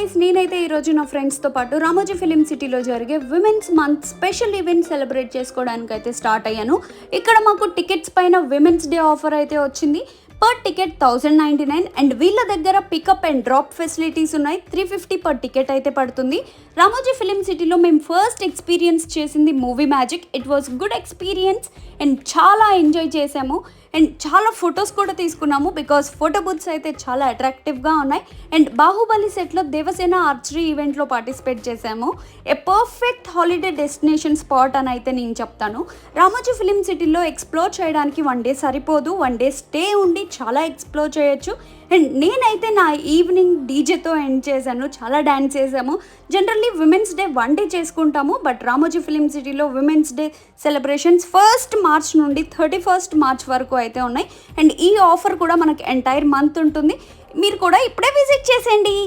Guys, నేనైతే ఈరోజు నా ఫ్రెండ్స్తో పాటు రామోజీ ఫిలిం సిటీలో జరిగే women's month special event celebrate చేసుకోవడానికి అయితే స్టార్ట్ అయ్యాను. ఇక్కడ మాకు టికెట్స్ పైన విమెన్స్ డే ఆఫర్ అయితే వచ్చింది. పర్ టికెట్ 1099 అండ్ వీళ్ళ దగ్గర పికప్ అండ్ డ్రాప్ ఫెసిలిటీస్ ఉన్నాయి. 350 పర్ టికెట్ అయితే పడుతుంది. రామోజీ ఫిలిం సిటీలో మేము ఫస్ట్ ఎక్స్పీరియన్స్ చేసింది movie magic. It was good experience and చాలా ఎంజాయ్ చేసాము అండ్ చాలా ఫొటోస్ కూడా తీసుకున్నాము బికాస్ ఫోటో బూత్స్ అయితే చాలా అట్రాక్టివ్గా ఉన్నాయి. అండ్ బాహుబలి సెట్లో దేవసేన ఆర్చరీ ఈవెంట్లో పార్టిసిపేట్ చేసాము. A perfect holiday destination spot అని అయితే నేను చెప్తాను. రామోజీ ఫిలిం సిటీలో ఎక్స్ప్లోర్ చేయడానికి 1 డే సరిపోదు, 1 డే స్టే ఉండి చాలా ఎక్స్ప్లోర్ చేయొచ్చు. అండ్ నేనైతే నా ఈవినింగ్ డీజేతో ఎండ్ చేశాను, చాలా డ్యాన్స్ చేసాము. జనరల్లీ విమెన్స్ డే 1 డే చేసుకుంటాము, బట్ రామోజీ ఫిలిం సిటీలో విమెన్స్ డే సెలబ్రేషన్స్ 1 మార్చ్ నుండి 31 మార్చ్ వరకు అయితే ఉన్నాయి. అండ్ ఈ ఆఫర్ కూడా మనకి ఎంటైర్ మంత్ ఉంటుంది. మీరు కూడా ఇప్పుడే విజిట్ చేసేయండి.